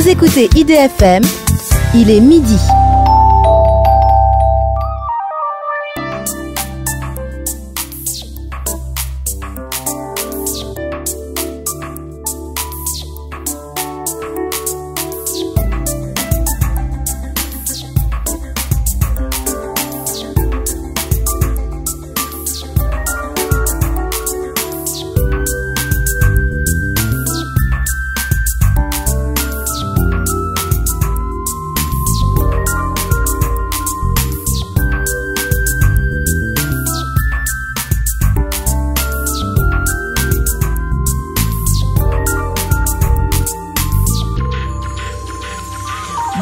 Vous écoutez IDFM, il est midi.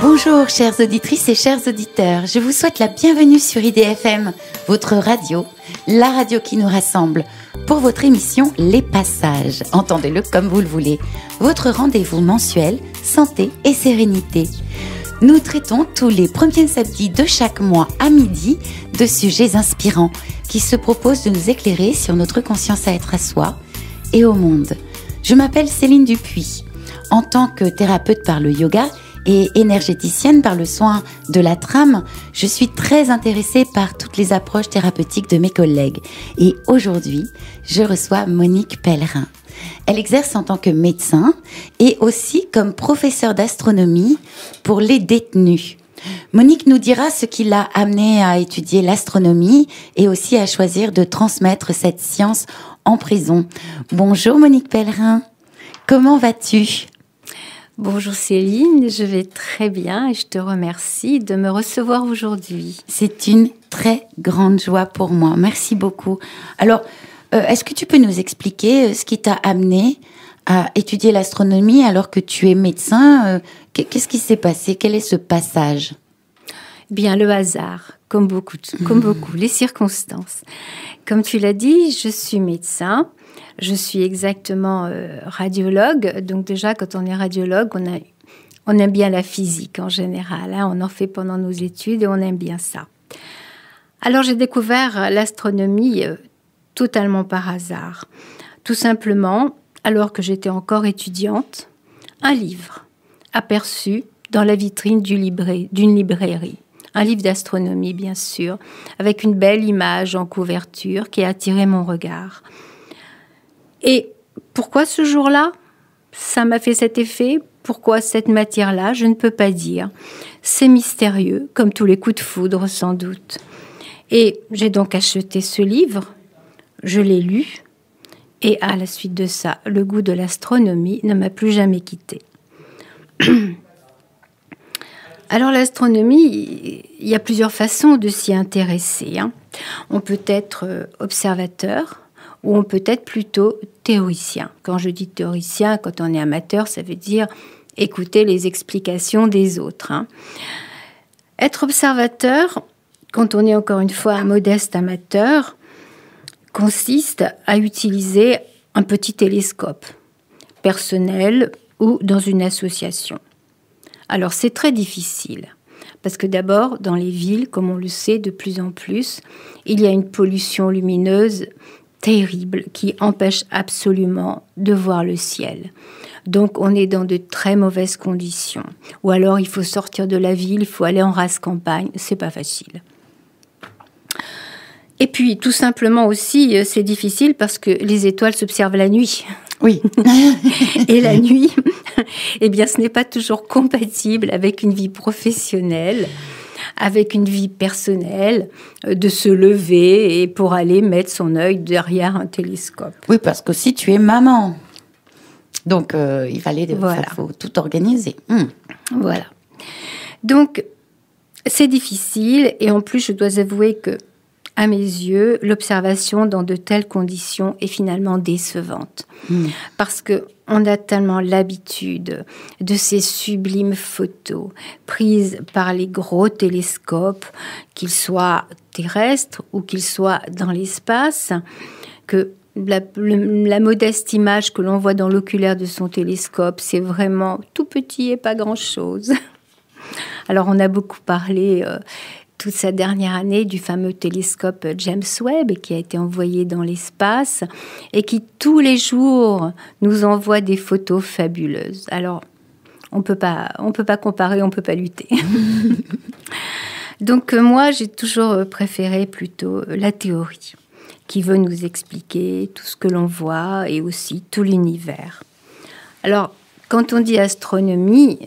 Bonjour chères auditrices et chers auditeurs, je vous souhaite la bienvenue sur IDFM, votre radio, la radio qui nous rassemble, pour votre émission Les Passages, entendez-le comme vous le voulez, votre rendez-vous mensuel, santé et sérénité. Nous traitons tous les premiers samedis de chaque mois à midi de sujets inspirants qui se proposent de nous éclairer sur notre conscience à être à soi et au monde. Je m'appelle Céline Dupuis. En tant que thérapeute par le yoga et énergéticienne par le soin de la trame, je suis très intéressée par toutes les approches thérapeutiques de mes collègues. Et aujourd'hui, je reçois Monique Pellerin. Elle exerce en tant que médecin et aussi comme professeure d'astronomie pour les détenus. Monique nous dira ce qui l'a amenée à étudier l'astronomie et aussi à choisir de transmettre cette science en prison. Bonjour Monique Pellerin, comment vas-tu ? Bonjour Céline, je vais très bien et je te remercie de me recevoir aujourd'hui. C'est une très grande joie pour moi, merci beaucoup. Alors, est-ce que tu peux nous expliquer ce qui t'a amené à étudier l'astronomie alors que tu es médecin ? Qu'est-ce qui s'est passé ? Quel est ce passage ? Bien, le hasard, comme beaucoup, les circonstances. Comme tu l'as dit, je suis médecin. Je suis exactement radiologue. Donc déjà, quand on est radiologue, on aime bien la physique en général. Hein. On en fait pendant nos études et on aime bien ça. Alors j'ai découvert l'astronomie totalement par hasard. Tout simplement, alors que j'étais encore étudiante, un livre aperçu dans la vitrine d'une librairie. Un livre d'astronomie, bien sûr, avec une belle image en couverture qui a attiré mon regard. Et pourquoi ce jour-là, ça m'a fait cet effet ? Pourquoi cette matière-là ? Je ne peux pas dire. C'est mystérieux, comme tous les coups de foudre, sans doute. Et j'ai donc acheté ce livre, je l'ai lu, et à la suite de ça, le goût de l'astronomie ne m'a plus jamais quittée. Alors l'astronomie, il y a plusieurs façons de s'y intéresser. Hein. On peut être observateur, ou on peut être plutôt théoricien. Quand je dis théoricien, quand on est amateur, ça veut dire écouter les explications des autres. Hein. Être observateur, quand on est encore une fois un modeste amateur, consiste à utiliser un petit télescope, personnel ou dans une association. Alors c'est très difficile, parce que d'abord, dans les villes, comme on le sait de plus en plus, il y a une pollution lumineuse terrible qui empêche absolument de voir le ciel. Donc on est dans de très mauvaises conditions. Ou alors il faut sortir de la ville, il faut aller en rase campagne, c'est pas facile. Et puis tout simplement aussi, c'est difficile parce que les étoiles s'observent la nuit. Oui. Et la nuit, eh bien ce n'est pas toujours compatible avec une vie professionnelle, avec une vie personnelle, de se lever et pour aller mettre son œil derrière un télescope. Oui, parce que si tu es maman, donc il fallait faut tout organiser. Voilà. Donc, c'est difficile et en plus, je dois avouer que, à mes yeux, l'observation dans de telles conditions est finalement décevante. Parce qu'on a tellement l'habitude de ces sublimes photos prises par les gros télescopes, qu'ils soient terrestres ou qu'ils soient dans l'espace, que la modeste image que l'on voit dans l'oculaire de son télescope, c'est vraiment tout petit et pas grand-chose. Alors, on a beaucoup parlé toute sa dernière année du fameux télescope James Webb qui a été envoyé dans l'espace et qui tous les jours nous envoie des photos fabuleuses. Alors On peut pas comparer, on peut pas lutter. Donc moi, j'ai toujours préféré plutôt la théorie, qui veut nous expliquer tout ce que l'on voit et aussi tout l'univers. Alors, quand on dit astronomie,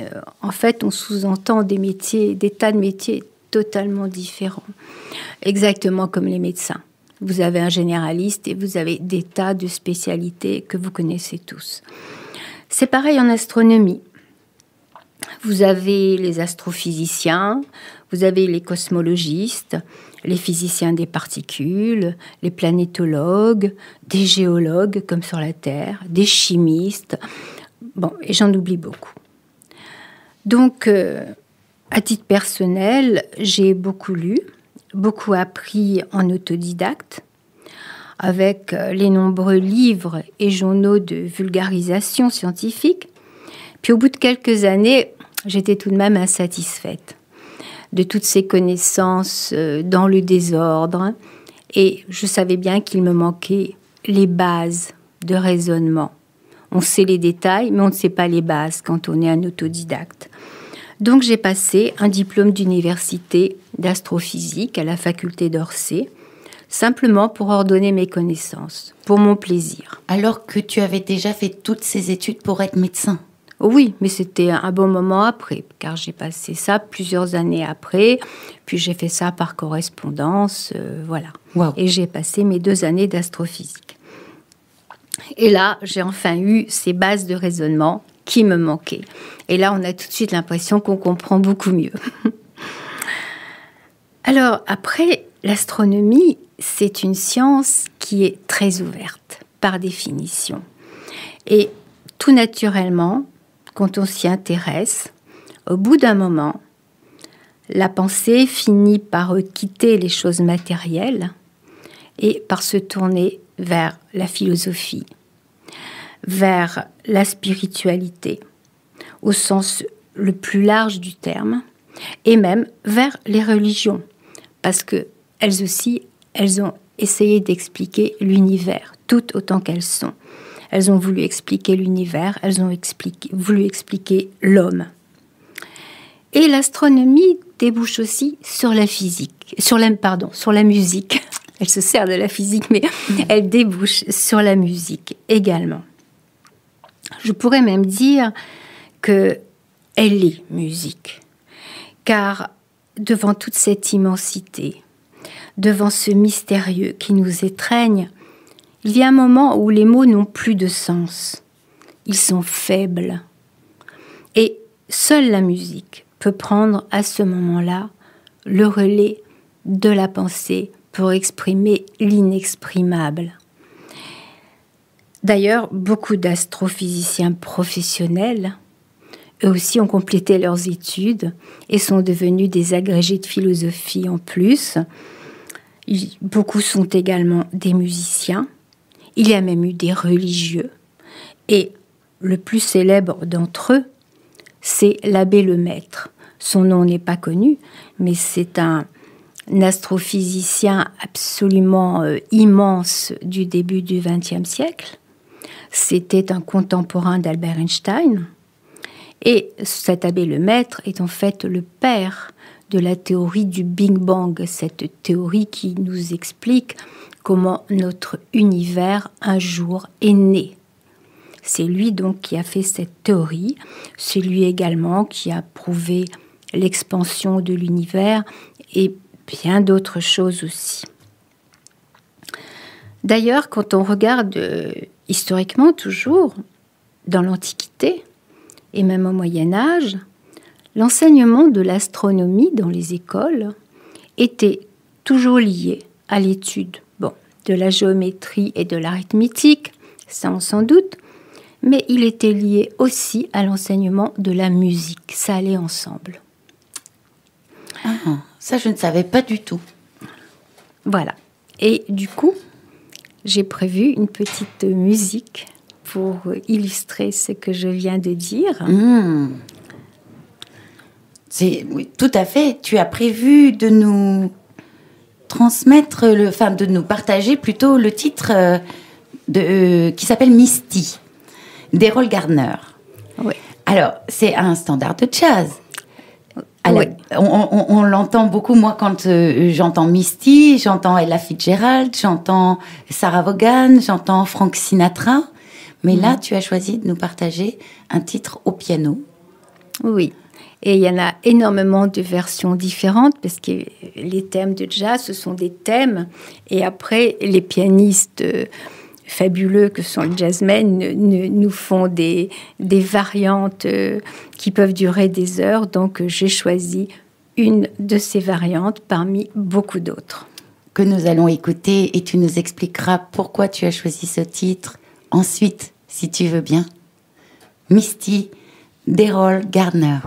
en fait, on sous-entend des tas de métiers totalement différents, exactement comme les médecins. Vous avez un généraliste et vous avez des tas de spécialités que vous connaissez tous. C'est pareil en astronomie. Vous avez les astrophysiciens, vous avez les cosmologistes, les physiciens des particules, les planétologues, des géologues comme sur la Terre, des chimistes. Bon, et j'en oublie beaucoup. Donc, à titre personnel, j'ai beaucoup lu, beaucoup appris en autodidacte, avec les nombreux livres et journaux de vulgarisation scientifique. Puis au bout de quelques années, j'étais tout de même insatisfaite de toutes ces connaissances dans le désordre. Et je savais bien qu'il me manquait les bases de raisonnement. On sait les détails, mais on ne sait pas les bases quand on est un autodidacte. Donc j'ai passé un diplôme d'université d'astrophysique à la faculté d'Orsay, simplement pour ordonner mes connaissances, pour mon plaisir. Alors que tu avais déjà fait toutes ces études pour être médecin. Oui, mais c'était un bon moment après, car j'ai passé ça plusieurs années après, puis j'ai fait ça par correspondance, voilà. Wow. Et j'ai passé mes 2 années d'astrophysique. Et là, j'ai enfin eu ces bases de raisonnement qui me manquaient. Et là, on a tout de suite l'impression qu'on comprend beaucoup mieux. Alors, après, l'astronomie, c'est une science qui est très ouverte, par définition. Et tout naturellement, quand on s'y intéresse, au bout d'un moment, la pensée finit par quitter les choses matérielles et par se tourner vers la philosophie, vers la spiritualité, au sens le plus large du terme, et même vers les religions, parce qu'elles aussi, elles ont essayé d'expliquer l'univers, toutes autant qu'elles sont. Elles ont voulu expliquer l'univers, elles ont voulu expliquer l'homme. Et l'astronomie débouche aussi sur la physique, sur la musique. Elle se sert de la physique, mais elle débouche sur la musique également. Je pourrais même dire qu'elle est musique, car devant toute cette immensité, devant ce mystérieux qui nous étreigne, il y a un moment où les mots n'ont plus de sens. Ils sont faibles. Et seule la musique peut prendre à ce moment-là le relais de la pensée pour exprimer l'inexprimable. D'ailleurs, beaucoup d'astrophysiciens professionnels, eux aussi, ont complété leurs études et sont devenus des agrégés de philosophie en plus. Beaucoup sont également des musiciens. Il y a même eu des religieux. Et le plus célèbre d'entre eux, c'est l'abbé Lemaître. Son nom n'est pas connu, mais c'est un astrophysicien absolument immense du début du XXe siècle. C'était un contemporain d'Albert Einstein. Et cet abbé Lemaître est en fait le père de la théorie du Big Bang, cette théorie qui nous explique comment notre univers un jour est né. C'est lui donc qui a fait cette théorie, c'est lui également qui a prouvé l'expansion de l'univers et bien d'autres choses aussi. D'ailleurs, quand on regarde historiquement toujours, dans l'Antiquité et même au Moyen-Âge, l'enseignement de l'astronomie dans les écoles était toujours lié à l'étude de la géométrie et de l'arithmétique, ça on s'en doute, mais il était lié aussi à l'enseignement de la musique, ça allait ensemble. Ah, ça je ne savais pas du tout. Voilà, et du coup, j'ai prévu une petite musique pour illustrer ce que je viens de dire. Oui, tout à fait. Tu as prévu de nous transmettre, de nous partager plutôt le titre qui s'appelle Misty, d'Errol Garner. Oui. Alors, c'est un standard de jazz. Alors, Oui. on l'entend beaucoup, moi, quand j'entends Misty, j'entends Ella Fitzgerald, j'entends Sarah Vaughan, j'entends Frank Sinatra. Mais là, tu as choisi de nous partager un titre au piano. Oui. Et il y en a énormément de versions différentes parce que les thèmes de jazz, ce sont des thèmes. Et après, les pianistes fabuleux que sont les jazzmen nous font des variantes qui peuvent durer des heures. Donc, j'ai choisi une de ces variantes parmi beaucoup d'autres. Que nous allons écouter et tu nous expliqueras pourquoi tu as choisi ce titre ensuite, si tu veux bien. Misty d'Errol Garner.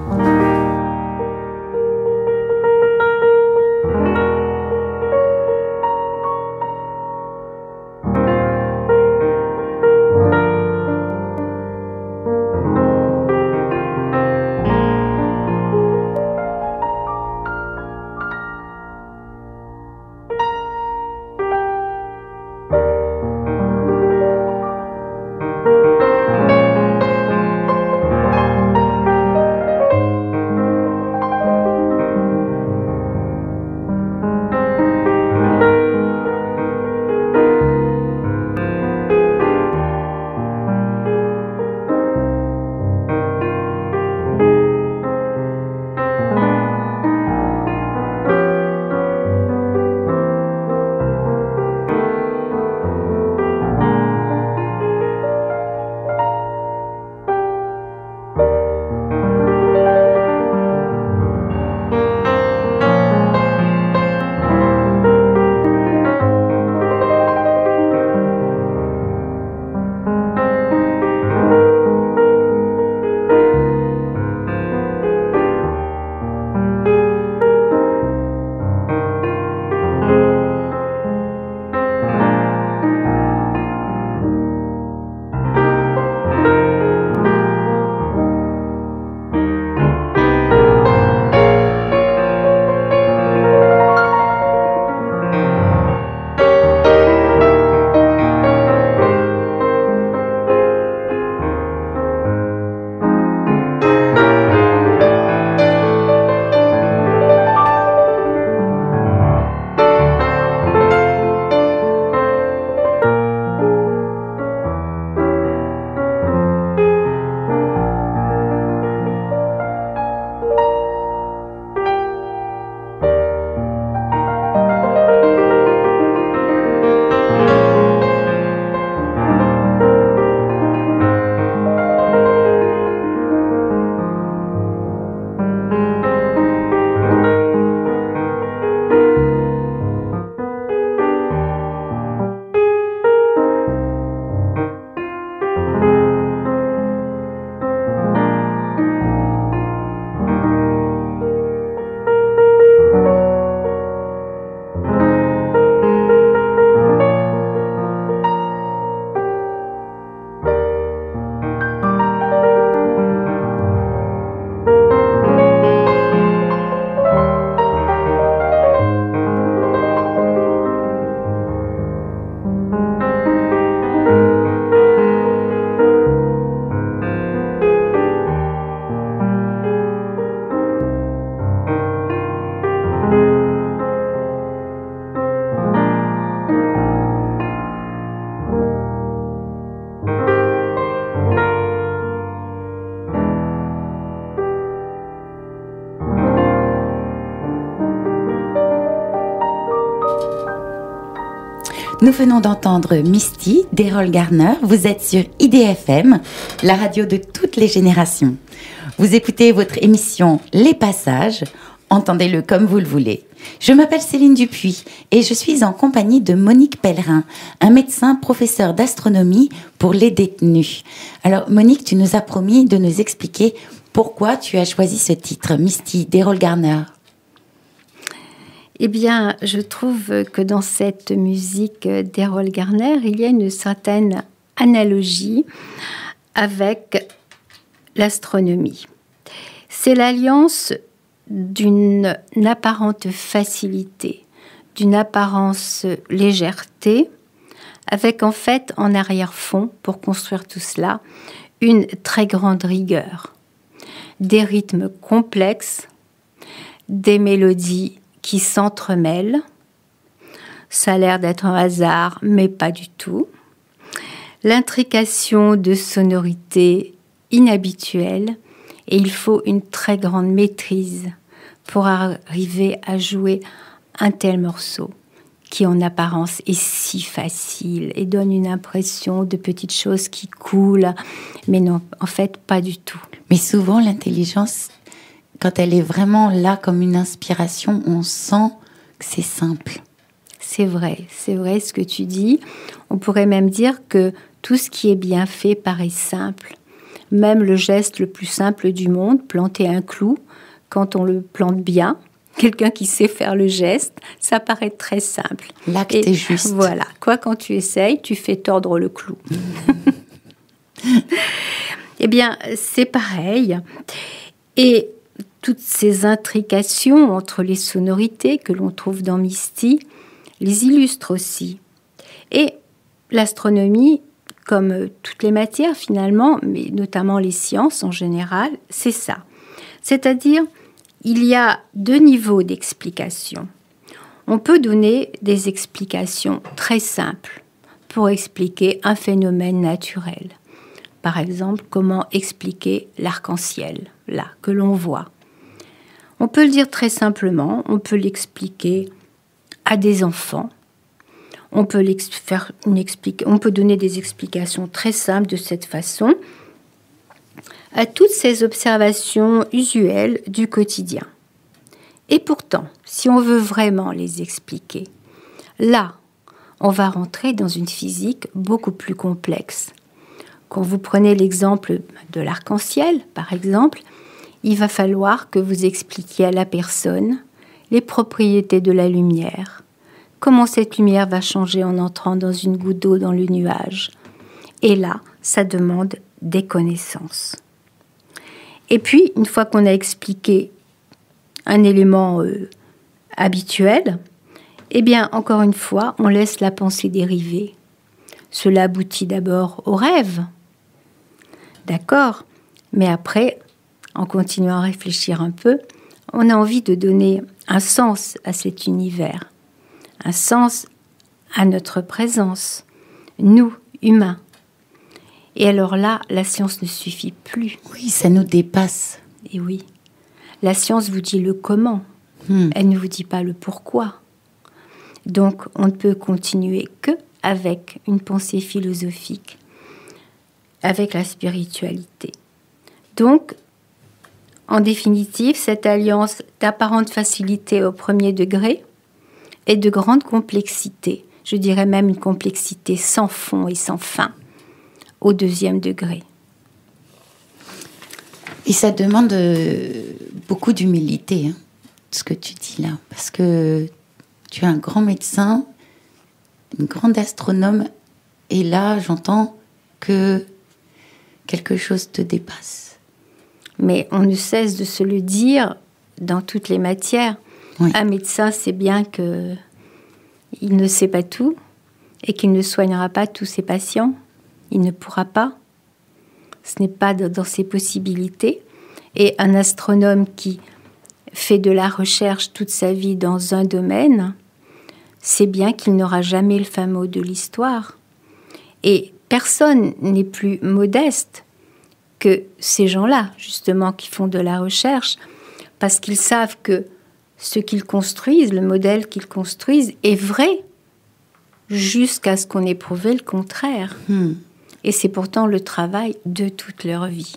Nous venons d'entendre Misty d'Errol Garner. Vous êtes sur IDFM, la radio de toutes les générations. Vous écoutez votre émission Les Passages. Entendez-le comme vous le voulez. Je m'appelle Céline Dupuis et je suis en compagnie de Monique Pellerin, un médecin professeur d'astronomie pour les détenus. Alors Monique, tu nous as promis de nous expliquer pourquoi tu as choisi ce titre, Misty d'Errol Garner. Eh bien, je trouve que dans cette musique d'Errol Garner, il y a une certaine analogie avec l'astronomie. C'est l'alliance d'une apparente facilité, d'une apparence légèreté, avec en fait en arrière-fond, pour construire tout cela, une très grande rigueur. des rythmes complexes, des mélodies qui s'entremêlent. Ça a l'air d'être un hasard, mais pas du tout. L'intrication de sonorités inhabituelles, et il faut une très grande maîtrise pour arriver à jouer un tel morceau qui en apparence est si facile et donne une impression de petites choses qui coulent, mais non, en fait, pas du tout. Mais souvent, l'intelligence, quand elle est vraiment là comme une inspiration, on sent que c'est simple. C'est vrai ce que tu dis. On pourrait même dire que tout ce qui est bien fait paraît simple. Même le geste le plus simple du monde, planter un clou, quand on le plante bien, quelqu'un qui sait faire le geste, ça paraît très simple. L'acte est juste. Voilà. Quoi, quand tu essayes, tu fais tordre le clou. Eh bien, c'est pareil. Et toutes ces intrications entre les sonorités que l'on trouve dans Misty les illustrent aussi. Et l'astronomie, comme toutes les matières finalement, mais notamment les sciences en général, c'est ça. C'est-à-dire, il y a deux niveaux d'explication. On peut donner des explications très simples pour expliquer un phénomène naturel. Par exemple, comment expliquer l'arc-en-ciel, là, que l'on voit. On peut le dire très simplement, on peut l'expliquer à des enfants. On peut donner des explications très simples de cette façon à toutes ces observations usuelles du quotidien. Et pourtant, si on veut vraiment les expliquer, là, on va rentrer dans une physique beaucoup plus complexe. Quand vous prenez l'exemple de l'arc-en-ciel, par exemple, il va falloir que vous expliquiez à la personne les propriétés de la lumière, comment cette lumière va changer en entrant dans une goutte d'eau dans le nuage. Et là, ça demande des connaissances. Et puis, une fois qu'on a expliqué un élément habituel, eh bien, encore une fois, on laisse la pensée dériver. Cela aboutit d'abord au rêve. D'accord ? Mais après, en continuant à réfléchir un peu, on a envie de donner un sens à cet univers, un sens à notre présence, nous, humains. Et alors là, la science ne suffit plus. Oui, ça nous dépasse. Et oui, la science vous dit le comment, elle ne vous dit pas le pourquoi. Donc, on ne peut continuer que avec une pensée philosophique, avec la spiritualité. Donc, en définitive, cette alliance d'apparente facilité au premier degré et de grande complexité, je dirais même une complexité sans fond et sans fin, au deuxième degré. Et ça demande beaucoup d'humilité, hein, ce que tu dis là. Parce que tu es un grand médecin, une grande astronome, et là, j'entends que quelque chose te dépasse. Mais on ne cesse de se le dire dans toutes les matières. Oui. Un médecin sait bien qu'il ne sait pas tout et qu'il ne soignera pas tous ses patients. Il ne pourra pas. Ce n'est pas dans ses possibilités. Et un astronome qui fait de la recherche toute sa vie dans un domaine, sait bien qu'il n'aura jamais le fin mot de l'histoire. Et personne n'est plus modeste que ces gens-là, justement, qui font de la recherche, parce qu'ils savent que ce qu'ils construisent, le modèle qu'ils construisent, est vrai, jusqu'à ce qu'on ait prouvé le contraire. Et c'est pourtant le travail de toute leur vie.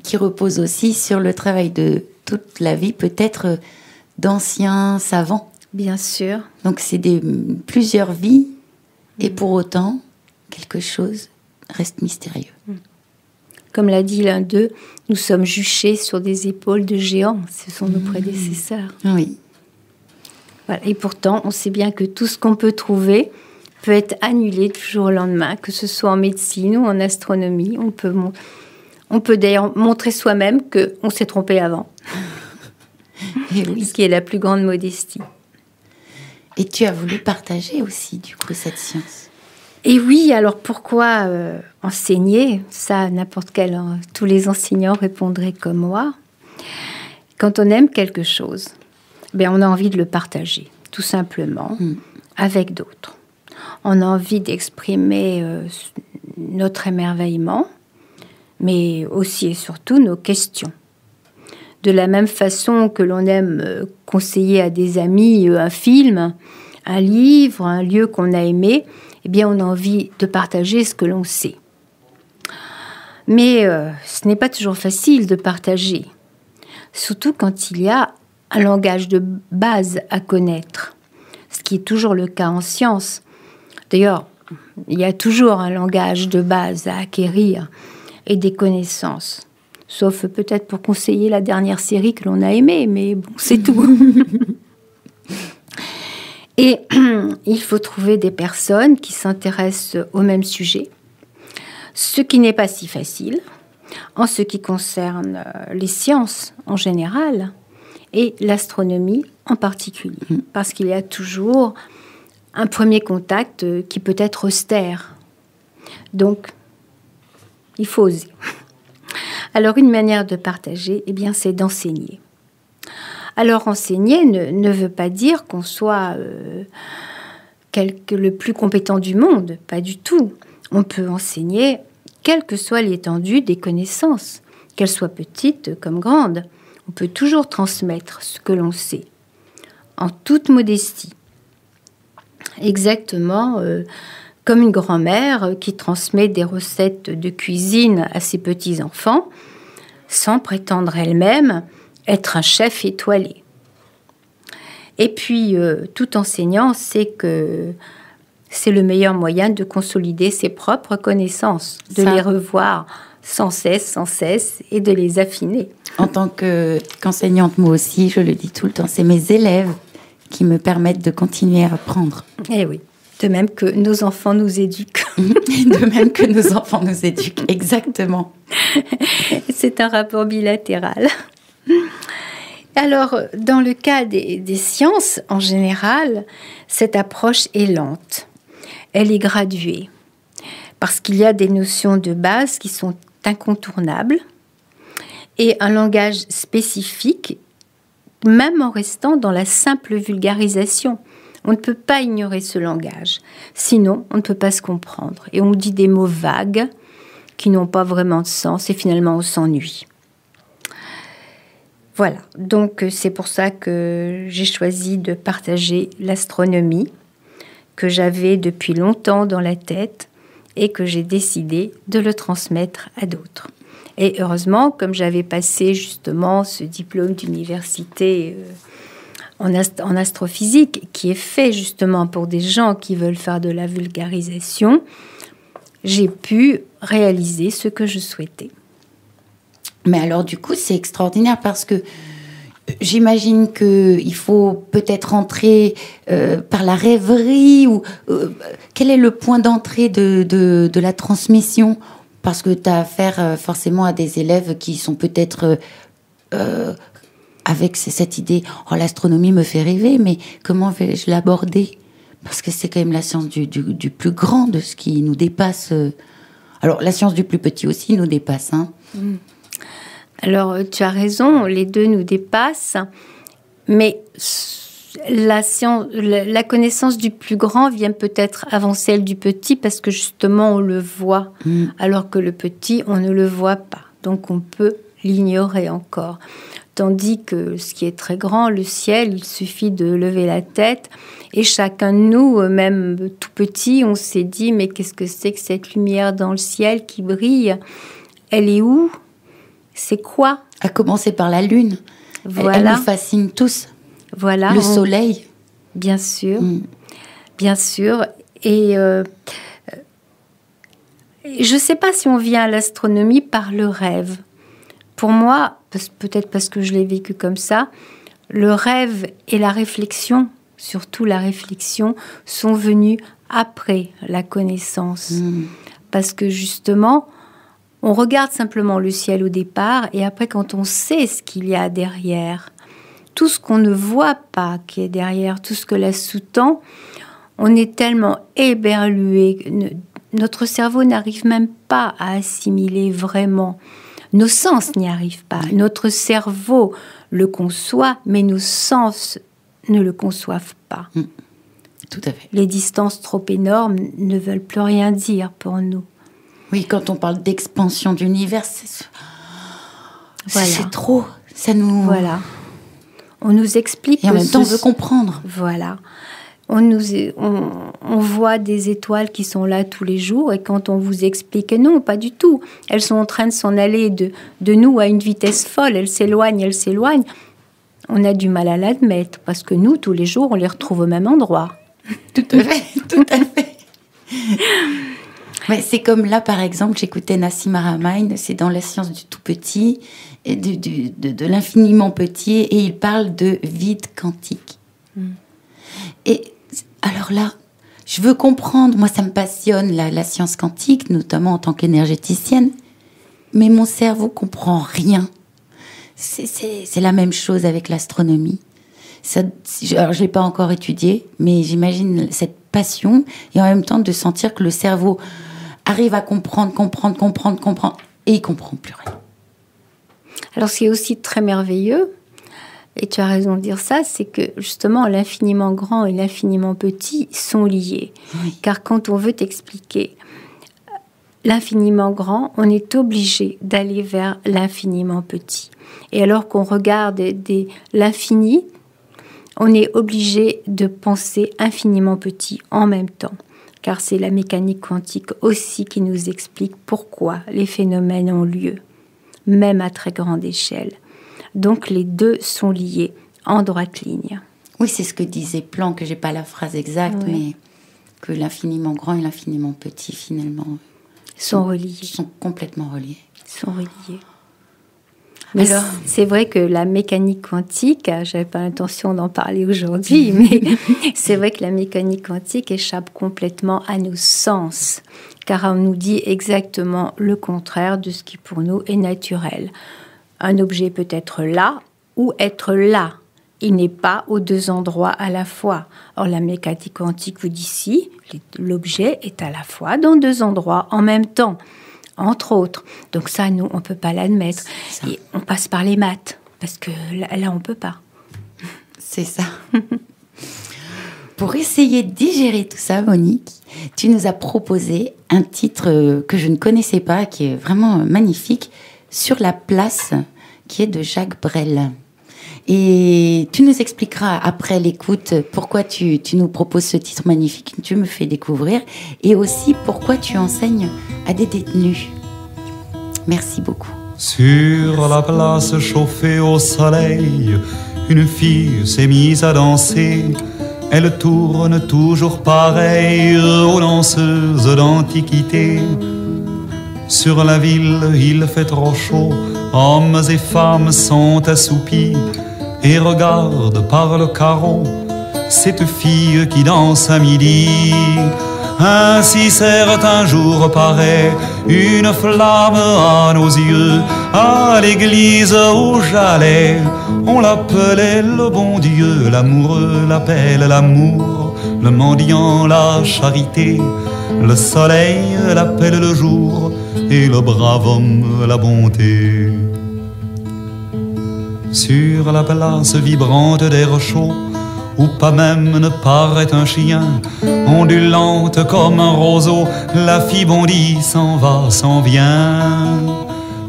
Qui repose aussi sur le travail de toute la vie, peut-être d'anciens savants. Bien sûr. Donc c'est plusieurs vies, et pour autant, quelque chose reste mystérieux. Comme l'a dit l'un d'eux, nous sommes juchés sur des épaules de géants. Ce sont nos prédécesseurs. Oui. Voilà. Et pourtant, on sait bien que tout ce qu'on peut trouver peut être annulé du jour au lendemain, que ce soit en médecine ou en astronomie. On peut d'ailleurs montrer soi-même qu'on s'est trompé avant. Et oui. Ce qui est la plus grande modestie. Et tu as voulu partager aussi, du coup, cette science. Et oui, alors pourquoi enseigner? Ça, tous les enseignants répondraient comme moi. Quand on aime quelque chose, on a envie de le partager, tout simplement, avec d'autres. On a envie d'exprimer notre émerveillement, mais aussi et surtout nos questions. De la même façon que l'on aime conseiller à des amis un film, un livre, un lieu qu'on a aimé, on a envie de partager ce que l'on sait. Mais ce n'est pas toujours facile de partager, surtout quand il y a un langage de base à connaître, ce qui est toujours le cas en sciences. D'ailleurs, il y a toujours un langage de base à acquérir et des connaissances, sauf peut-être pour conseiller la dernière série que l'on a aimée, mais bon, c'est tout. Et il faut trouver des personnes qui s'intéressent au même sujet, ce qui n'est pas si facile en ce qui concerne les sciences en général et l'astronomie en particulier, parce qu'il y a toujours un premier contact qui peut être austère. Donc, il faut oser. Alors, une manière de partager, c'est d'enseigner. Alors, enseigner ne veut pas dire qu'on soit le plus compétent du monde, pas du tout. On peut enseigner quelle que soit l'étendue des connaissances, qu'elles soient petites comme grandes. On peut toujours transmettre ce que l'on sait, en toute modestie. Exactement comme une grand-mère qui transmet des recettes de cuisine à ses petits-enfants, sans prétendre elle-même être un chef étoilé. Et puis, tout enseignant sait que c'est le meilleur moyen de consolider ses propres connaissances, de les revoir sans cesse, et de les affiner. En tant qu'enseignante, moi aussi, je le dis tout le temps, c'est mes élèves qui me permettent de continuer à apprendre. Eh oui, de même que nos enfants nous éduquent. De même que nos enfants nous éduquent, exactement. C'est un rapport bilatéral. Alors, dans le cas des sciences, en général, cette approche est lente. Elle est graduée, parce qu'il y a des notions de base qui sont incontournables et un langage spécifique, même en restant dans la simple vulgarisation. On ne peut pas ignorer ce langage, sinon on ne peut pas se comprendre. Et on dit des mots vagues qui n'ont pas vraiment de sens et finalement on s'ennuie. Voilà, donc c'est pour ça que j'ai choisi de partager l'astronomie que j'avais depuis longtemps dans la tête et que j'ai décidé de le transmettre à d'autres. Et heureusement, comme j'avais passé justement ce diplôme d'université en astrophysique, qui est fait justement pour des gens qui veulent faire de la vulgarisation, j'ai pu réaliser ce que je souhaitais. Mais alors du coup, c'est extraordinaire parce que j'imagine qu'il faut peut-être entrer par la rêverie ou quel est le point d'entrée de la transmission? Parce que tu as affaire forcément à des élèves qui sont peut-être avec cette idée « Oh, l'astronomie me fait rêver, mais comment vais-je l'aborder ?» Parce que c'est quand même la science du plus grand, de ce qui nous dépasse. Alors, la science du plus petit aussi nous dépasse, hein. Alors, tu as raison, les deux nous dépassent, mais la connaissance du plus grand vient peut-être avant celle du petit parce que justement on le voit, alors que le petit, on ne le voit pas. Donc, on peut l'ignorer encore. Tandis que ce qui est très grand, le ciel, il suffit de lever la tête et chacun de nous, même tout petit, on s'est dit « Mais qu'est-ce que c'est que cette lumière dans le ciel qui brille? Elle est où ? C'est quoi ?» À commencer par la lune. Voilà. Elle nous fascine tous. Voilà. Le soleil. Bien sûr. Bien sûr. Et je ne sais pas si on vient à l'astronomie par le rêve. Pour moi, peut-être parce que je l'ai vécu comme ça, le rêve et la réflexion, surtout la réflexion, sont venus après la connaissance. Parce que justement, on regarde simplement le ciel au départ et après, quand on sait ce qu'il y a derrière, tout ce qu'on ne voit pas qui est derrière, tout ce que la sous-tend, On est tellement éberlué, notre cerveau n'arrive même pas à assimiler vraiment. Nos sens n'y arrivent pas. Notre cerveau le conçoit, mais nos sens ne le conçoivent pas. Tout à fait. Les distances trop énormes ne veulent plus rien dire pour nous. Oui, quand on parle d'expansion d'univers, Voilà. c'est trop. Ça nous... Voilà. On nous explique... Et en même temps, on veut comprendre. Voilà. On voit des étoiles qui sont là tous les jours, et quand on vous explique que non, pas du tout. Elles sont en train de s'en aller de nous à une vitesse folle. Elles s'éloignent. On a du mal à l'admettre, parce que nous, tous les jours, on les retrouve au même endroit. Tout à fait, tout à fait. Mais c'est comme là, par exemple, j'écoutais Nassim Haramein, c'est dans La science du tout petit, et de l'infiniment petit, et il parle de vide quantique. Et alors là, je veux comprendre, moi ça me passionne la science quantique, notamment en tant qu'énergéticienne, mais mon cerveau comprend rien. C'est la même chose avec l'astronomie. Alors, je ne l'ai pas encore étudié, mais j'imagine cette passion, et en même temps de sentir que le cerveau arrive à comprendre, et il ne comprend plus rien. Alors, ce qui est aussi très merveilleux, et tu as raison de dire ça, c'est que justement l'infiniment grand et l'infiniment petit sont liés. Oui. Car quand on veut t'expliquer l'infiniment grand, on est obligé d'aller vers l'infiniment petit. Et alors qu'on regarde l'infini, on est obligé de penser infiniment petit en même temps. Car c'est la mécanique quantique aussi qui nous explique pourquoi les phénomènes ont lieu, même à très grande échelle. Donc les deux sont liés en droite ligne. Oui, c'est ce que disait Planck, que j'ai pas la phrase exacte, mais que l'infiniment grand et l'infiniment petit, finalement, sont reliés. Sont complètement reliés. Sont reliés. Mais alors, c'est vrai que la mécanique quantique, j'avais pas l'intention d'en parler aujourd'hui, mais c'est vrai que la mécanique quantique échappe complètement à nos sens, car on nous dit exactement le contraire de ce qui pour nous est naturel. Un objet peut être là ou être là. Il n'est pas aux deux endroits à la fois. Or, la mécanique quantique vous dit si, l'objet est à la fois dans deux endroits en même temps, entre autres. Donc ça, nous, on ne peut pas l'admettre. Et on passe par les maths, parce que là on ne peut pas. C'est ça. Pour essayer de digérer tout ça, Monique, tu nous as proposé un titre que je ne connaissais pas, qui est vraiment magnifique, Sur la place, qui est de Jacques Brel. Et tu nous expliqueras après l'écoute pourquoi tu nous proposes ce titre magnifique que tu me fais découvrir, et aussi pourquoi tu enseignes à des détenus. Merci beaucoup. Sur la place chauffée au soleil, une fille s'est mise à danser. Elle tourne toujours pareille aux danseuses d'antiquité. Sur la ville, il fait trop chaud, hommes et femmes sont assoupis et regardent par le carreau cette fille qui danse à midi. Ainsi certain jour paraît une flamme à nos yeux. À l'église où j'allais, on l'appelait le bon Dieu. L'amoureux l'appelle l'amour, le mendiant la charité. Le soleil l'appelle le jour et le brave homme la bonté. Sur la place vibrante d'air chaud, où pas même ne paraît un chien, ondulante comme un roseau, la fille bondit, s'en va, s'en vient.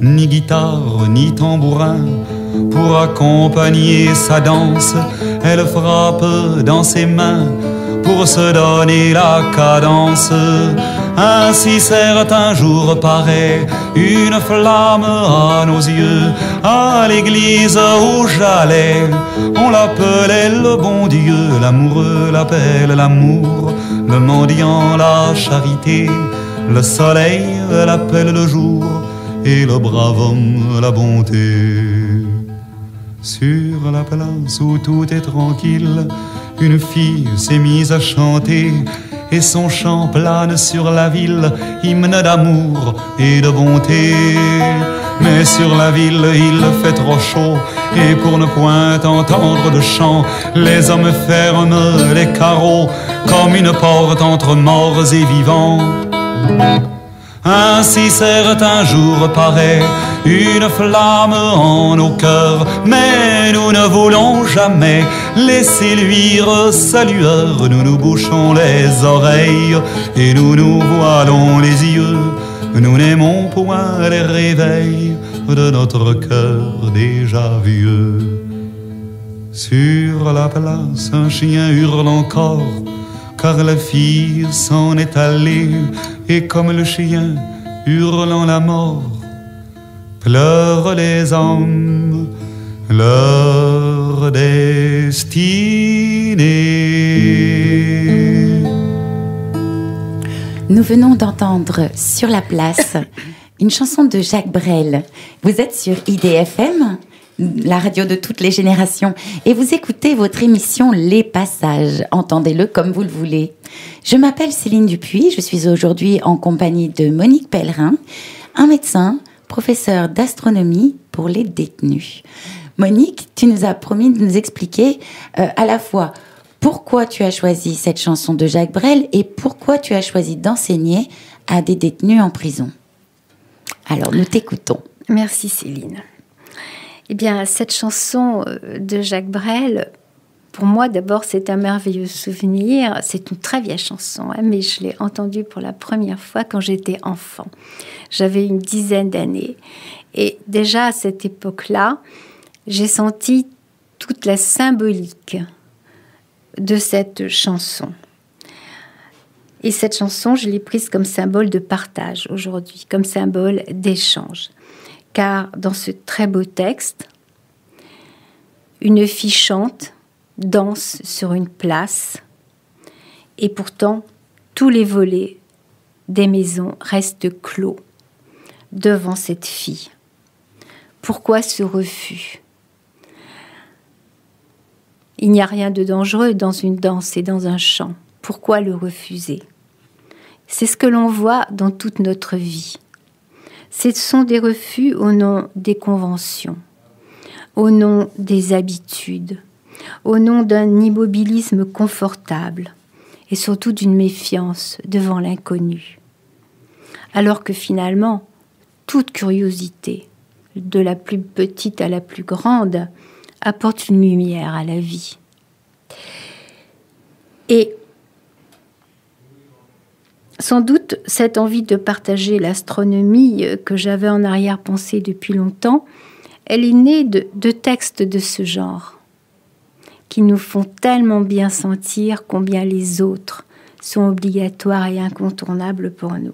Ni guitare, ni tambourin, pour accompagner sa danse, elle frappe dans ses mains, pour se donner la cadence. Ainsi certain jour paraît une flamme à nos yeux. À l'église où j'allais, on l'appelait le bon Dieu. L'amoureux l'appelle l'amour, le mendiant la charité. Le soleil l'appelle le jour et le brave homme la bonté. Sur la place où tout est tranquille, une fille s'est mise à chanter. et son chant plane sur la ville, hymne d'amour et de bonté. Mais sur la ville il fait trop chaud, et pour ne point entendre de chant, les hommes ferment les carreaux comme une porte entre morts et vivants. Ainsi certains jours paraît une flamme en nos cœurs, mais nous ne voulons jamais laisser luire sa lueur. Nous nous bouchons les oreilles et nous nous voilons les yeux. Nous n'aimons point les réveils de notre cœur déjà vieux. Sur la place, un chien hurle encore, car la fille s'en est allée, et comme le chien hurlant la mort, pleurent les hommes leur destinée. Nous venons d'entendre Sur la place une chanson de Jacques Brel. Vous êtes sur IDFM, la radio de toutes les générations, et vous écoutez votre émission Les Passages. Entendez-le comme vous le voulez. Je m'appelle Céline Dupuis, je suis aujourd'hui en compagnie de Monique Pellerin, un médecin, professeur d'astronomie pour les détenus. Monique, tu nous as promis de nous expliquer à la fois pourquoi tu as choisi cette chanson de Jacques Brel et pourquoi tu as choisi d'enseigner à des détenus en prison. Alors, nous t'écoutons. Merci Céline. Eh bien, cette chanson de Jacques Brel, pour moi, d'abord, c'est un merveilleux souvenir. C'est une très vieille chanson, hein, mais je l'ai entendue pour la première fois quand j'étais enfant. J'avais une dizaine d'années. Et déjà, à cette époque-là, j'ai senti toute la symbolique de cette chanson. Et cette chanson, je l'ai prise comme symbole de partage aujourd'hui, comme symbole d'échange. Car dans ce très beau texte, une fille chante, danse sur une place, et pourtant tous les volets des maisons restent clos devant cette fille. Pourquoi ce refus ? Il n'y a rien de dangereux dans une danse et dans un chant. Pourquoi le refuser ? C'est ce que l'on voit dans toute notre vie. Ce sont des refus au nom des conventions, au nom des habitudes, au nom d'un immobilisme confortable et surtout d'une méfiance devant l'inconnu. Alors que finalement, toute curiosité, de la plus petite à la plus grande, apporte une lumière à la vie. Et sans doute, cette envie de partager l'astronomie que j'avais en arrière-pensée depuis longtemps, elle est née de textes de ce genre, qui nous font tellement bien sentir combien les autres sont obligatoires et incontournables pour nous.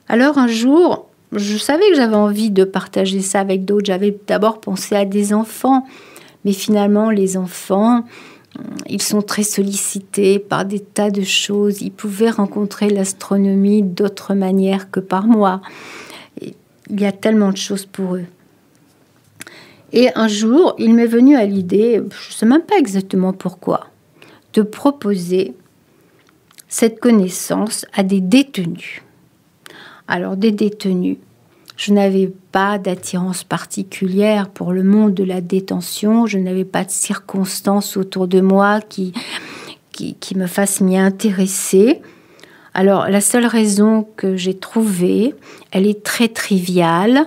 Alors un jour, je savais que j'avais envie de partager ça avec d'autres. J'avais d'abord pensé à des enfants, mais finalement, les enfants, ils sont très sollicités par des tas de choses. Ils pouvaient rencontrer l'astronomie d'autres manières que par moi. Et il y a tellement de choses pour eux. Et un jour, il m'est venu à l'idée, je ne sais même pas exactement pourquoi, de proposer cette connaissance à des détenus. Alors, des détenus, je n'avais pas d'attirance particulière pour le monde de la détention. Je n'avais pas de circonstances autour de moi qui me fassent m'y intéresser. Alors, la seule raison que j'ai trouvée, elle est très triviale.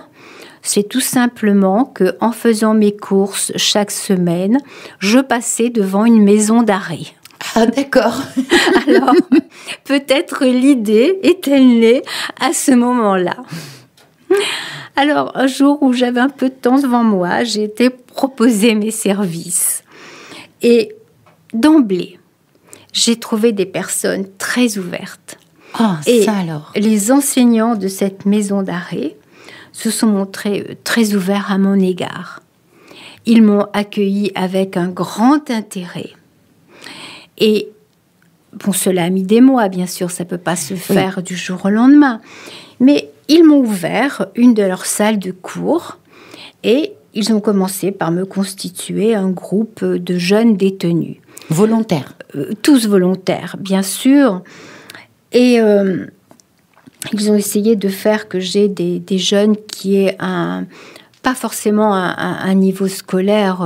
C'est tout simplement qu'en faisant mes courses chaque semaine, je passais devant une maison d'arrêt. Ah, d'accord. Alors, peut-être l'idée est-elle née à ce moment-là. Alors, un jour où j'avais un peu de temps devant moi, j'ai été proposer mes services. Et d'emblée, j'ai trouvé des personnes très ouvertes. Oh, et ça alors. Les enseignants de cette maison d'arrêt se sont montrés très ouverts à mon égard. Ils m'ont accueilli avec un grand intérêt. Et bon, cela a mis des mois, bien sûr, ça ne peut pas se faire du jour au lendemain. Mais ils m'ont ouvert une de leurs salles de cours et ils ont commencé par me constituer un groupe de jeunes détenus. Volontaires. Tous volontaires, bien sûr. Et ils ont essayé de faire que j'ai des jeunes qui aient pas forcément un niveau scolaire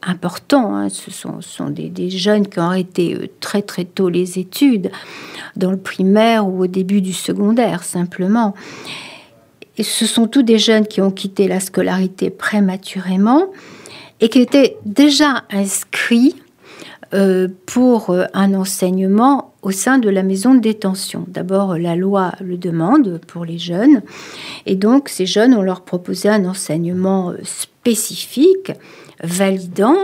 important. Hein. Ce sont des jeunes qui ont arrêté très très tôt les études, dans le primaire ou au début du secondaire, simplement. Et ce sont tous des jeunes qui ont quitté la scolarité prématurément et qui étaient déjà inscrits pour un enseignement au sein de la maison de détention. D'abord, la loi le demande pour les jeunes. Et donc, ces jeunes, on leur proposait un enseignement spécifique, validant,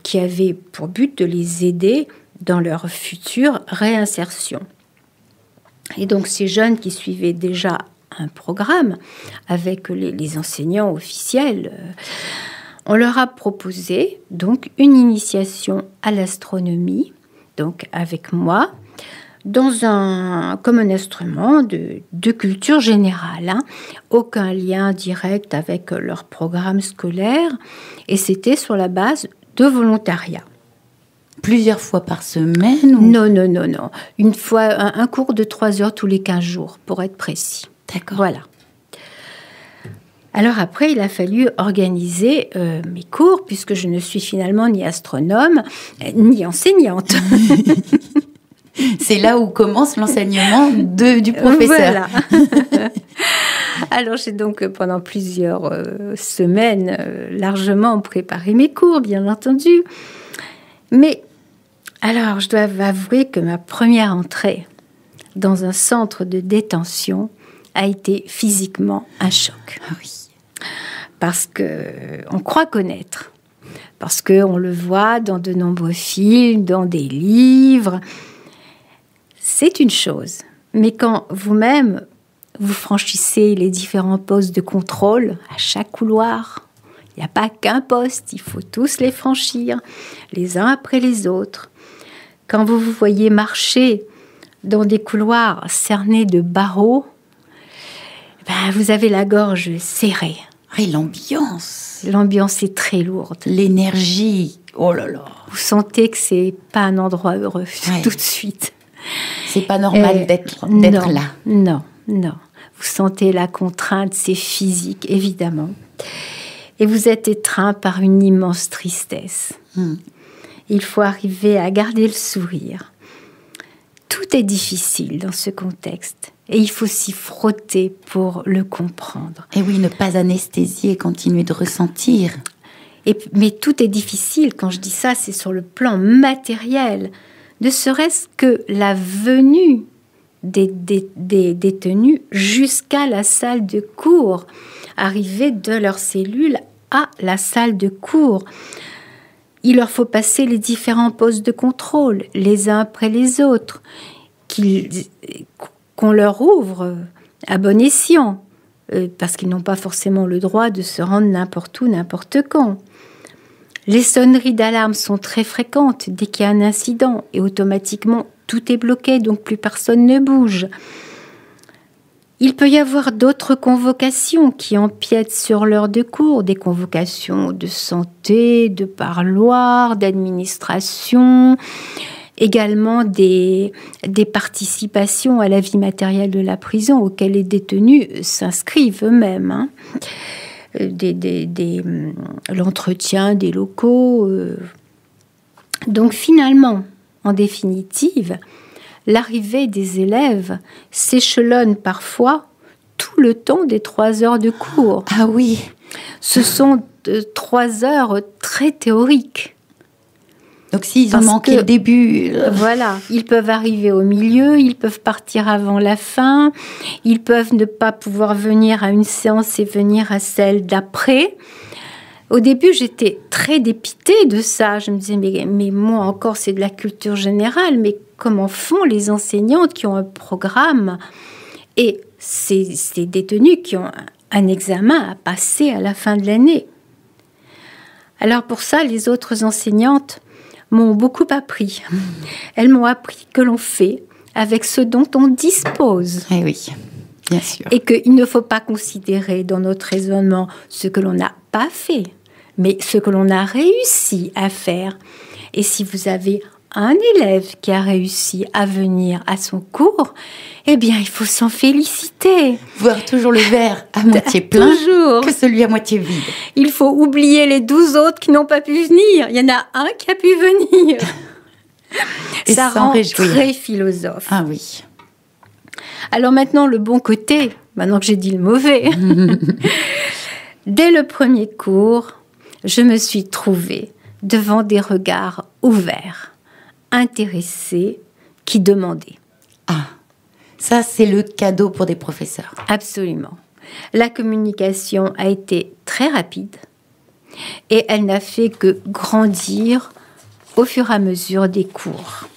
qui avait pour but de les aider dans leur future réinsertion. Et donc, ces jeunes qui suivaient déjà un programme avec les enseignants officiels, on leur a proposé donc une initiation à l'astronomie, donc avec moi, comme un instrument de culture générale, hein. Aucun lien direct avec leur programme scolaire, et c'était sur la base de volontariat. Plusieurs fois par semaine ou... Non. Une fois, un cours de 3 heures tous les 15 jours, pour être précis. D'accord. Voilà. Alors après, il a fallu organiser mes cours, puisque je ne suis finalement ni astronome, ni enseignante. C'est là où commence l'enseignement du professeur. Voilà. Alors j'ai donc pendant plusieurs semaines largement préparé mes cours, bien entendu. Mais alors je dois avouer que ma première entrée dans un centre de détention a été physiquement un choc. Ah oui. Parce qu'on croit connaître, parce qu'on le voit dans de nombreux films, dans des livres. C'est une chose. Mais quand vous-même, vous franchissez les différents postes de contrôle à chaque couloir, il n'y a pas qu'un poste, il faut tous les franchir, les uns après les autres. Quand vous vous voyez marcher dans des couloirs cernés de barreaux, vous avez la gorge serrée. Et l'ambiance. L'ambiance est très lourde. L'énergie, oh là là. Vous sentez que c'est pas un endroit heureux tout de suite. C'est pas normal d'être là. Non. Vous sentez la contrainte, c'est physique, évidemment. Et vous êtes étreint par une immense tristesse. Il faut arriver à garder le sourire. Tout est difficile dans ce contexte. Et il faut s'y frotter pour le comprendre. Et oui, ne pas anesthésier, continuer de ressentir. Mais tout est difficile. Quand je dis ça, c'est sur le plan matériel. Ne serait-ce que la venue des détenus jusqu'à la salle de cours. Arriver de leur cellule à la salle de cours. Il leur faut passer les différents postes de contrôle, les uns après les autres, qu'on leur ouvre à bon escient, parce qu'ils n'ont pas forcément le droit de se rendre n'importe où, n'importe quand. Les sonneries d'alarme sont très fréquentes dès qu'il y a un incident, et automatiquement, tout est bloqué, donc plus personne ne bouge. Il peut y avoir d'autres convocations qui empiètent sur l'heure de cours, des convocations de santé, de parloir, d'administration, également des participations à la vie matérielle de la prison auxquelles les détenus s'inscrivent eux-mêmes. Hein. L'entretien des locaux. Donc finalement, en définitive, l'arrivée des élèves s'échelonne parfois tout le temps des 3 heures de cours. Ah oui. Ce sont 3 heures très théoriques. Donc s'ils ont manqué le début... Voilà, ils peuvent arriver au milieu, ils peuvent partir avant la fin, ils peuvent ne pas pouvoir venir à une séance et venir à celle d'après. Au début, j'étais très dépitée de ça. Je me disais, mais moi encore, c'est de la culture générale, mais comment font les enseignantes qui ont un programme et ces détenus qui ont un examen à passer à la fin de l'année? Alors pour ça, les autres enseignantes m'ont beaucoup appris. Elles m'ont appris que l'on fait avec ce dont on dispose. Eh oui. Bien sûr. Et qu'il ne faut pas considérer dans notre raisonnement ce que l'on n'a pas fait, mais ce que l'on a réussi à faire. Et si vous avez un élève qui a réussi à venir à son cours, eh bien, il faut s'en féliciter. Voir toujours le verre à moitié plein Toujours. que celui à moitié vide. Il faut oublier les 12 autres qui n'ont pas pu venir. Il y en a un qui a pu venir. Et ça s'en rend réjouir. très philosophe. Ah oui. Alors maintenant, le bon côté, maintenant que j'ai dit le mauvais. Dès le premier cours, je me suis trouvée devant des regards ouverts, intéressés, qui demandaient. Ah, ça c'est le cadeau pour des professeurs. Absolument. La communication a été très rapide et elle n'a fait que grandir au fur et à mesure des cours.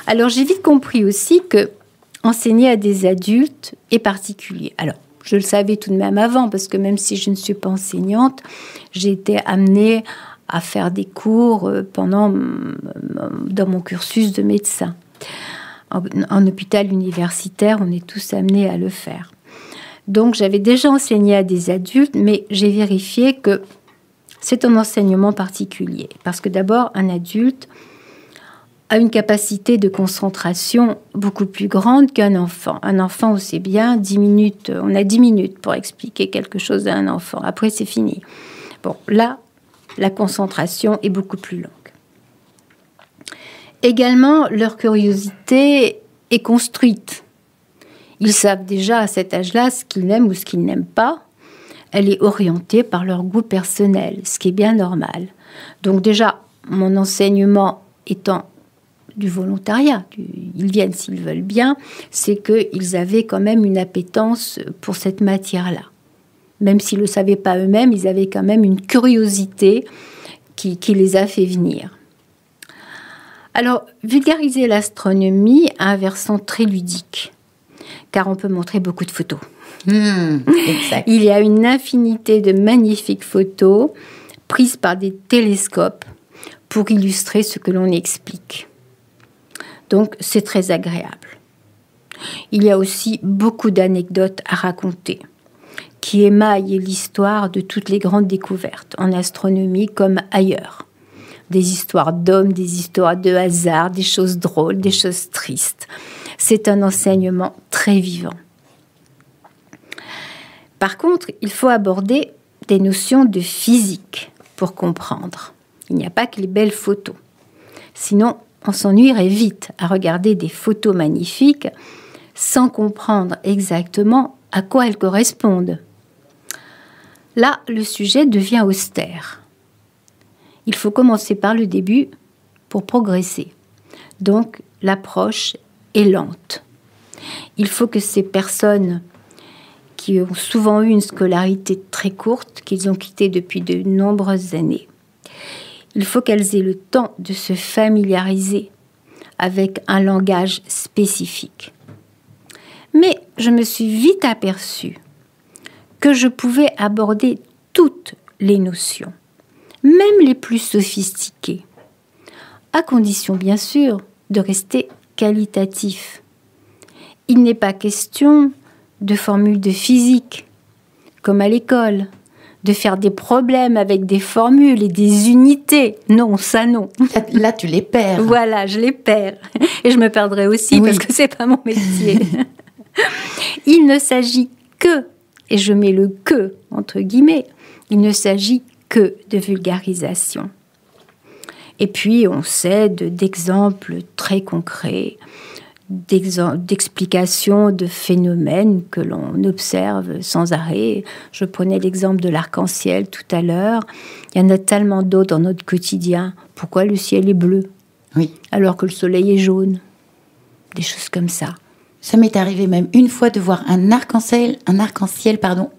Alors j'ai vite compris aussi que enseigner à des adultes est particulier. Alors, je le savais tout de même avant, parce que même si je ne suis pas enseignante, j'ai été amenée à faire des cours dans mon cursus de médecin. En hôpital universitaire, on est tous amenés à le faire. Donc, j'avais déjà enseigné à des adultes, mais j'ai vérifié que c'est un enseignement particulier. Parce que d'abord, un adulte a une capacité de concentration beaucoup plus grande qu'un enfant. Un enfant, on sait bien, 10 minutes, on a 10 minutes pour expliquer quelque chose à un enfant. Après, c'est fini. Bon, là, la concentration est beaucoup plus longue. Également, leur curiosité est construite. Ils savent déjà à cet âge-là ce qu'ils aiment ou ce qu'ils n'aiment pas. Elle est orientée par leur goût personnel, ce qui est bien normal. Donc déjà, mon enseignement étant du volontariat, ils viennent s'ils veulent bien, c'est qu'ils avaient quand même une appétence pour cette matière-là. Même s'ils ne le savaient pas eux-mêmes, ils avaient quand même une curiosité qui les a fait venir. Alors, vulgariser l'astronomie a un versant très ludique, car on peut montrer beaucoup de photos. Exact. Il y a une infinité de magnifiques photos prises par des télescopes pour illustrer ce que l'on explique. Donc, c'est très agréable. Il y a aussi beaucoup d'anecdotes à raconter qui émaillent l'histoire de toutes les grandes découvertes, en astronomie comme ailleurs. Des histoires d'hommes, des histoires de hasard, des choses drôles, des choses tristes. C'est un enseignement très vivant. Par contre, il faut aborder des notions de physique pour comprendre. Il n'y a pas que les belles photos. Sinon, on s'ennuierait vite à regarder des photos magnifiques sans comprendre exactement à quoi elles correspondent. Là, le sujet devient austère. Il faut commencer par le début pour progresser. Donc, l'approche est lente. Il faut que ces personnes qui ont souvent eu une scolarité très courte, qu'ils ont quittée depuis de nombreuses années, il faut qu'elles aient le temps de se familiariser avec un langage spécifique. Mais je me suis vite aperçue que je pouvais aborder toutes les notions, même les plus sophistiquées, à condition bien sûr de rester qualitatif. Il n'est pas question de formules de physique, comme à l'école, de faire des problèmes avec des formules et des unités. Non, ça non. Là, tu les perds. Voilà, je les perds. Et je me perdrai aussi parce que c'est pas mon métier. Il ne s'agit que, et je mets le « que » entre guillemets, il ne s'agit que de vulgarisation. Et puis, on sait d'exemples très concrets, d'explications de phénomènes que l'on observe sans arrêt. Je prenais l'exemple de l'arc-en-ciel tout à l'heure. Il y en a tellement d'autres dans notre quotidien. Pourquoi le ciel est bleu alors que le soleil est jaune? Des choses comme ça. Ça m'est arrivé même une fois de voir un arc-en-ciel,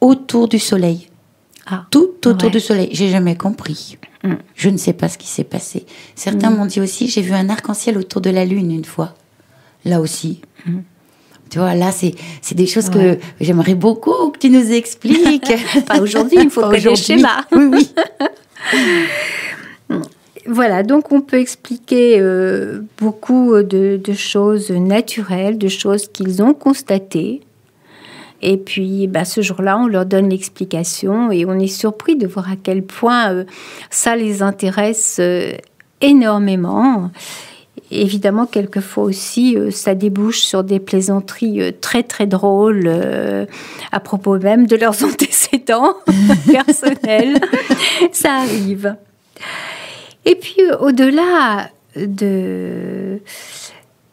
autour du soleil. Tout autour du soleil. J'ai jamais compris. Je ne sais pas ce qui s'est passé. Certains m'ont dit aussi, j'ai vu un arc-en-ciel autour de la lune une fois. Là aussi. Tu vois, là, c'est des choses que j'aimerais beaucoup que tu nous expliques. Pas aujourd'hui, il faut des schémas. Oui. Voilà, donc on peut expliquer beaucoup de choses naturelles, de choses qu'ils ont constatées, Et puis, ce jour-là, on leur donne l'explication et on est surpris de voir à quel point ça les intéresse énormément. Évidemment, quelquefois aussi, ça débouche sur des plaisanteries très, très drôles à propos même de leurs antécédents personnels. Ça arrive. Et puis, au-delà de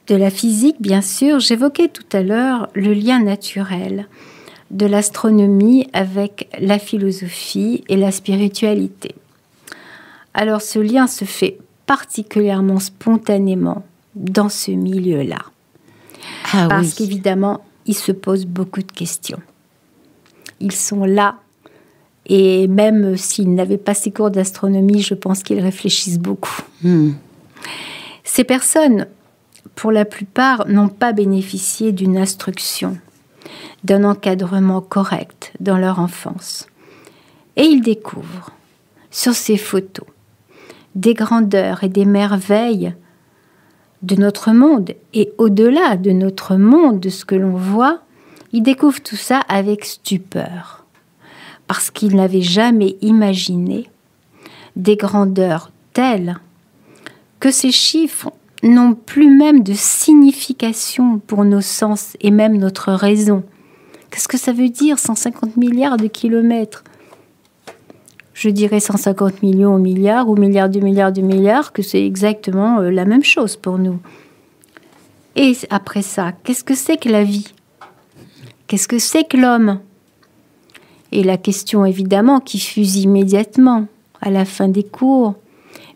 la physique, bien sûr, j'évoquais tout à l'heure le lien naturel de l'astronomie avec la philosophie et la spiritualité. Alors, ce lien se fait particulièrement spontanément dans ce milieu-là. Parce qu'évidemment, ils se posent beaucoup de questions. Ils sont là, et même s'ils n'avaient pas ces cours d'astronomie, je pense qu'ils réfléchissent beaucoup. Ces personnes, pour la plupart, n'ont pas bénéficié d'une instruction, d'un encadrement correct dans leur enfance. Et ils découvrent, sur ces photos, des grandeurs et des merveilles de notre monde et au-delà de notre monde, de ce que l'on voit, ils découvrent tout ça avec stupeur parce qu'ils n'avaient jamais imaginé des grandeurs telles que ces chiffres n'ont plus même de signification pour nos sens et même notre raison. Qu'est-ce que ça veut dire, 150 milliards de kilomètres ? Je dirais 150 millions au milliard ou milliards de milliards, que c'est exactement la même chose pour nous. Et après ça, qu'est-ce que c'est que la vie ? Qu'est-ce que c'est que l'homme ? Et la question, évidemment, qui fuse immédiatement à la fin des cours.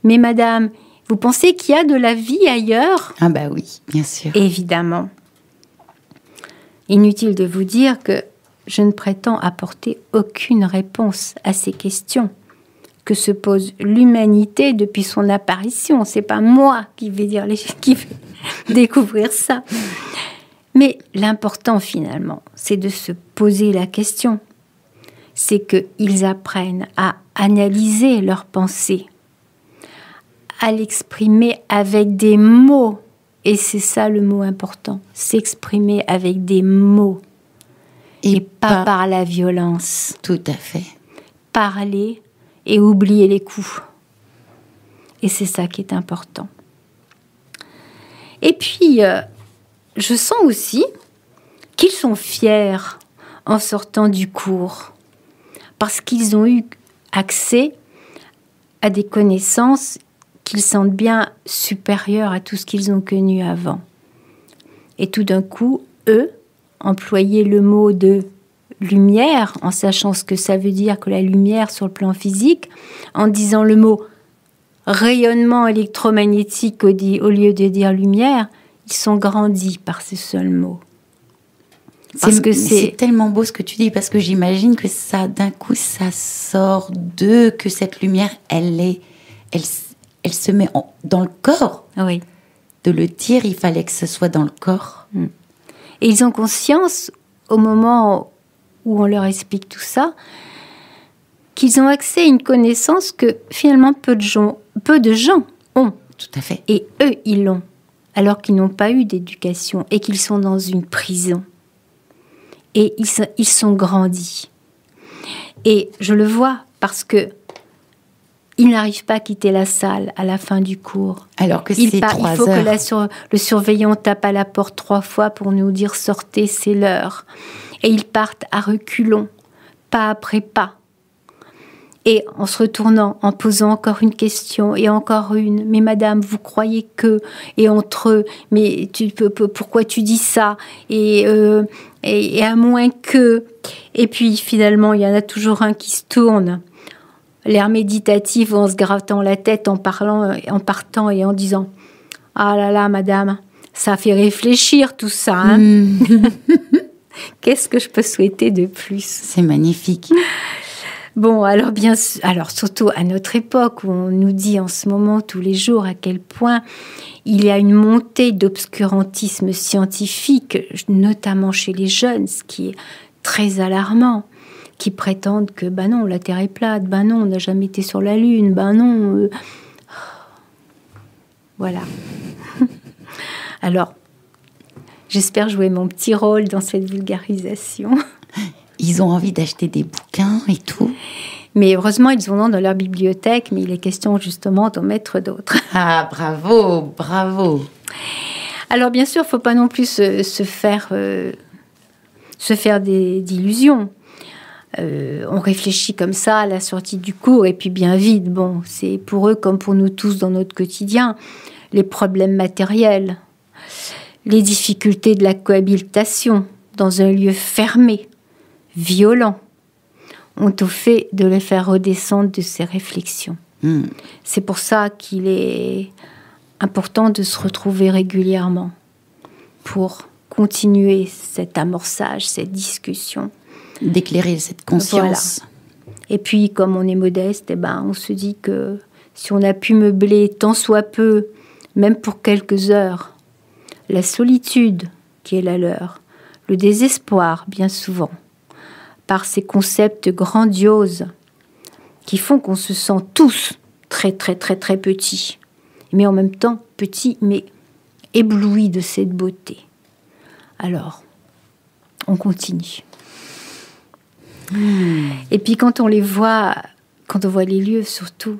Mais madame, vous pensez qu'il y a de la vie ailleurs ? Ah bah oui, bien sûr. Évidemment. Inutile de vous dire que je ne prétends apporter aucune réponse à ces questions que se pose l'humanité depuis son apparition. C'est pas moi qui vais découvrir ça. Mais l'important finalement, c'est de se poser la question. C'est qu'ils apprennent à analyser leurs pensées, à l'exprimer avec des mots. Et c'est ça le mot important, s'exprimer avec des mots. Et pas par la violence. Tout à fait. Parler et oublier les coups. Et c'est ça qui est important. Et puis, je sens aussi qu'ils sont fiers en sortant du cours. Parce qu'ils ont eu accès à des connaissances qu'ils sentent bien supérieures à tout ce qu'ils ont connu avant. Et tout d'un coup, eux, employer le mot de lumière, en sachant ce que ça veut dire que la lumière sur le plan physique, en disant le mot rayonnement électromagnétique au lieu de dire lumière, ils sont grandis par ce seul mot. Parce que c'est tellement beau ce que tu dis, parce que j'imagine que ça, d'un coup, ça sort d'eux, que cette lumière, elle se met dans le corps. Oui. De le dire, il fallait que ce soit dans le corps. Et ils ont conscience, au moment où on leur explique tout ça, qu'ils ont accès à une connaissance que finalement peu de gens ont. Tout à fait. Et eux, ils l'ont, alors qu'ils n'ont pas eu d'éducation et qu'ils sont dans une prison. Et ils sont grandis. Et je le vois parce que ils n'arrivent pas à quitter la salle à la fin du cours. Alors que c'est 3 heures. Il faut que le surveillant tape à la porte 3 fois pour nous dire « sortez, c'est l'heure ». Et ils partent à reculons, pas après pas. Et en se retournant, en posant encore une question et encore une. « Mais madame, vous croyez que… » Et entre eux, « Mais pourquoi tu dis ça ?» et à moins que… Et puis finalement, il y en a toujours un qui se tourne. L'air méditatif en se grattant la tête, en partant et en disant « Ah là là, madame, ça fait réfléchir tout ça. Hein Qu'est-ce que je peux souhaiter de plus ?» C'est magnifique. Bon, alors surtout à notre époque où on nous dit en ce moment tous les jours à quel point il y a une montée d'obscurantisme scientifique, notamment chez les jeunes, ce qui est très alarmant. Qui prétendent que, non, la Terre est plate, non, on n'a jamais été sur la Lune, non. Voilà. Alors, j'espère jouer mon petit rôle dans cette vulgarisation. Ils ont envie d'acheter des bouquins et tout. Mais heureusement, ils en ont dans leur bibliothèque, mais il est question justement d'en mettre d'autres. Ah, bravo, bravo. Alors bien sûr, il ne faut pas non plus se faire d'illusions. On réfléchit comme ça à la sortie du cours et puis bien vite. Bon, c'est pour eux comme pour nous tous dans notre quotidien. Les problèmes matériels, les difficultés de la cohabitation dans un lieu fermé, violent, ont au fait de les faire redescendre de ces réflexions. C'est pour ça qu'il est important de se retrouver régulièrement pour continuer cet amorçage, cette discussion. D'éclairer cette conscience. Voilà. Et puis, comme on est modeste, on se dit que si on a pu meubler tant soit peu, même pour quelques heures, la solitude qui est la leur, le désespoir bien souvent, par ces concepts grandioses qui font qu'on se sent tous très très très très petits, mais en même temps petits, mais éblouis de cette beauté. Alors, on continue. Et puis quand on les voit, quand on voit les lieux surtout,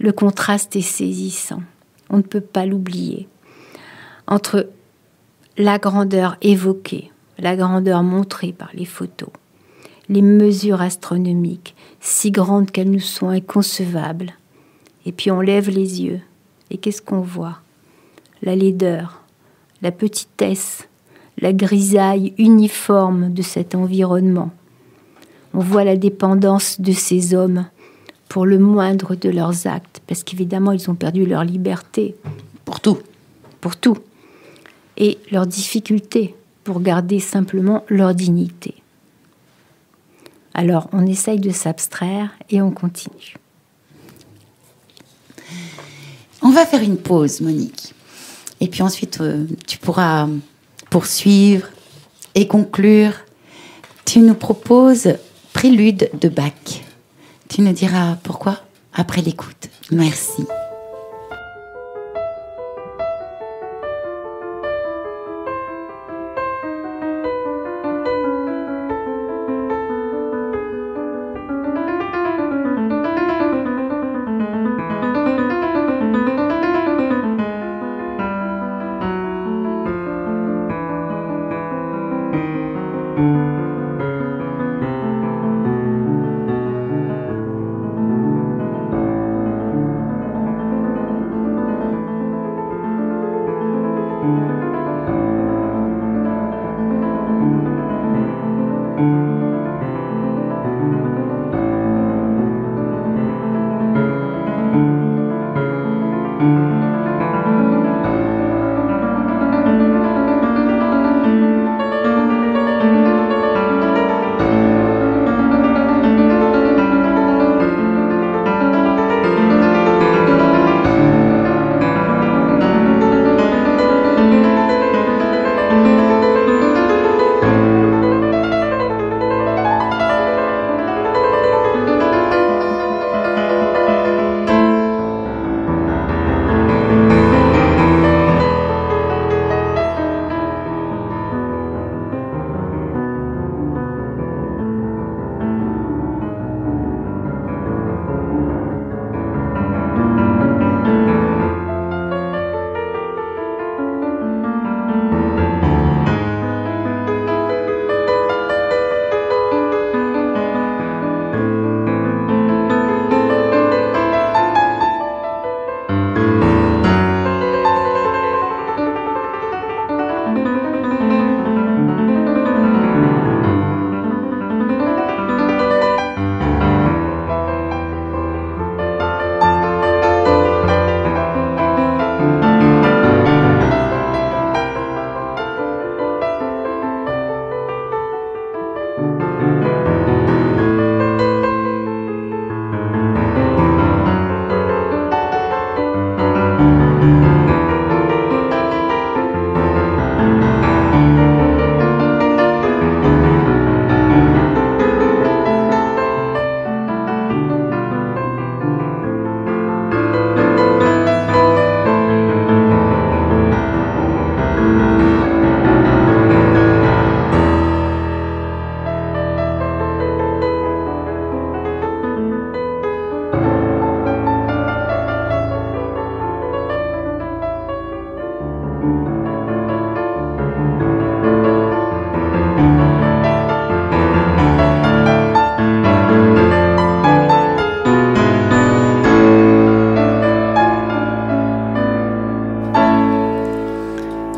le contraste est saisissant. On ne peut pas l'oublier. Entre la grandeur évoquée, la grandeur montrée par les photos, les mesures astronomiques, si grandes qu'elles nous sont inconcevables. Et puis on lève les yeux. Et qu'est-ce qu'on voit? La laideur, la petitesse, la grisaille uniforme de cet environnement. On voit la dépendance de ces hommes pour le moindre de leurs actes, parce qu'évidemment, ils ont perdu leur liberté. Pour tout. Pour tout. Et leur difficulté pour garder simplement leur dignité. Alors, on essaye de s'abstraire et on continue. On va faire une pause, Monique. Et puis ensuite, tu pourras poursuivre et conclure. Tu nous proposes Prélude de Bach. Tu nous diras pourquoi après l'écoute. Merci.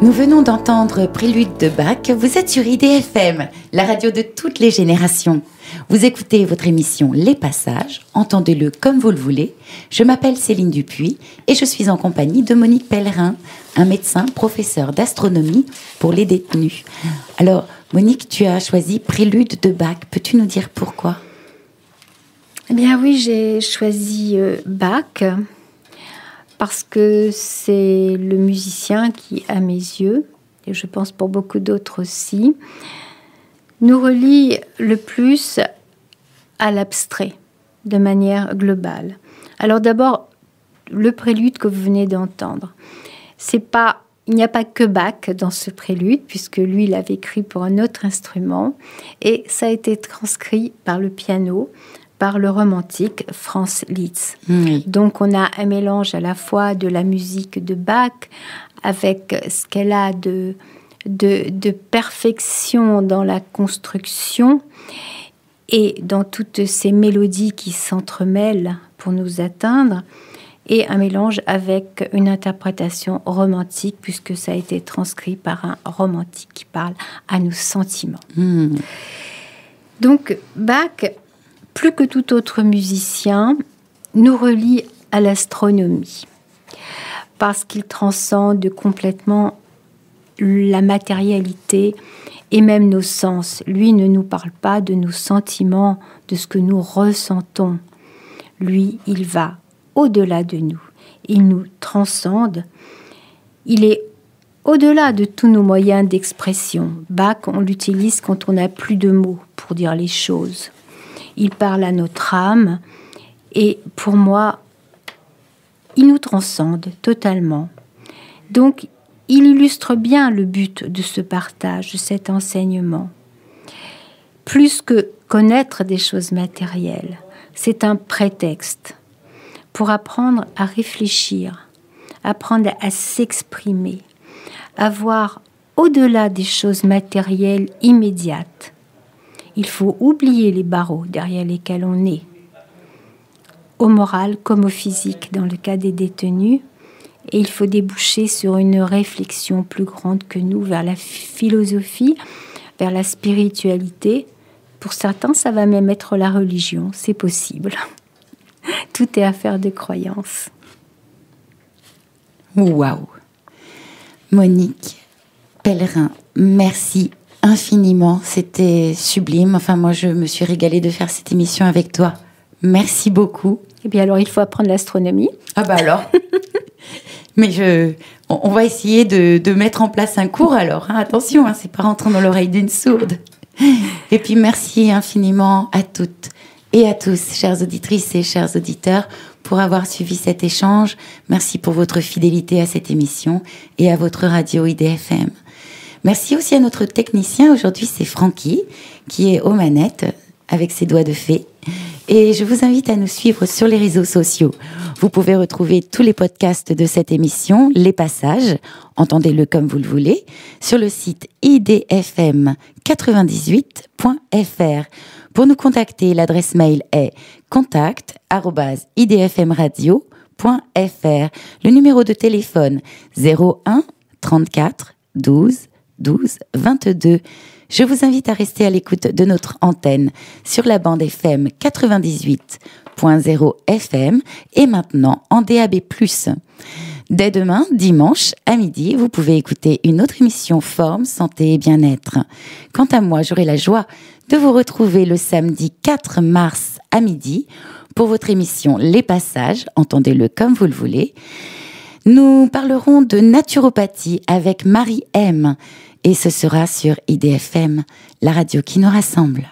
Nous venons d'entendre Prélude de Bach. Vous êtes sur IDFM, la radio de toutes les générations. Vous écoutez votre émission Les Passages, entendez-le comme vous le voulez. Je m'appelle Céline Dupuis et je suis en compagnie de Monique Pellerin, un médecin professeur d'astronomie pour les détenus. Alors, Monique, tu as choisi Prélude de Bach. Peux-tu nous dire pourquoi ? Eh bien oui, j'ai choisi Bach parce que c'est le musicien qui, à mes yeux, et je pense pour beaucoup d'autres aussi, nous relie le plus à l'abstrait, de manière globale. Alors d'abord, le prélude que vous venez d'entendre, il n'y a pas que Bach dans ce prélude, puisque lui, il l'avait écrit pour un autre instrument, et ça a été transcrit par le piano, par le romantique Franz Liszt. Oui. Donc on a un mélange à la fois de la musique de Bach avec ce qu'elle a de perfection dans la construction et dans toutes ces mélodies qui s'entremêlent pour nous atteindre, et un mélange avec une interprétation romantique, puisque ça a été transcrit par un romantique qui parle à nos sentiments. Donc Bach, plus que tout autre musicien, nous relie à l'astronomie, parce qu'il transcende complètement la matérialité et même nos sens. Lui ne nous parle pas de nos sentiments, de ce que nous ressentons. Lui, il va au-delà de nous. Il nous transcende. Il est au-delà de tous nos moyens d'expression. Bach, on l'utilise quand on n'a plus de mots pour dire les choses. Il parle à notre âme et pour moi, il nous transcende totalement. Donc, il illustre bien le but de ce partage, de cet enseignement. Plus que connaître des choses matérielles, c'est un prétexte pour apprendre à réfléchir, apprendre à s'exprimer, à voir au-delà des choses matérielles immédiates. Il faut oublier les barreaux derrière lesquels on est, au moral comme au physique dans le cas des détenus, et il faut déboucher sur une réflexion plus grande que nous vers la philosophie, vers la spiritualité. Pour certains, ça va même être la religion, c'est possible. Tout est affaire de croyance. Waouh! Monique Pellerin, merci infiniment, c'était sublime. Enfin, moi, je me suis régalée de faire cette émission avec toi. Merci beaucoup. Eh bien, alors, il faut apprendre l'astronomie. Ah bah alors. Mais on va essayer de mettre en place un cours alors. Hein. Attention, hein, c'est pas rentrant dans l'oreille d'une sourde. Et puis, merci infiniment à toutes et à tous, chères auditrices et chers auditeurs, pour avoir suivi cet échange. Merci pour votre fidélité à cette émission et à votre radio IDFM. Merci aussi à notre technicien. Aujourd'hui, c'est Francky qui est aux manettes avec ses doigts de fée. Et je vous invite à nous suivre sur les réseaux sociaux. Vous pouvez retrouver tous les podcasts de cette émission, Les Passages, entendez-le comme vous le voulez, sur le site idfm98.fr. Pour nous contacter, l'adresse mail est contact@idfmradio.fr. Le numéro de téléphone 01 34 12 12 22. Je vous invite à rester à l'écoute de notre antenne sur la bande FM 98.0 FM et maintenant en DAB+. Dès demain, dimanche, à midi, vous pouvez écouter une autre émission Forme, Santé et Bien-être. Quant à moi, j'aurai la joie de vous retrouver le samedi 4 mars à midi pour votre émission Les Passages, entendez-le comme vous le voulez. Nous parlerons de naturopathie avec Marie M. Et ce sera sur IDFM, la radio qui nous rassemble.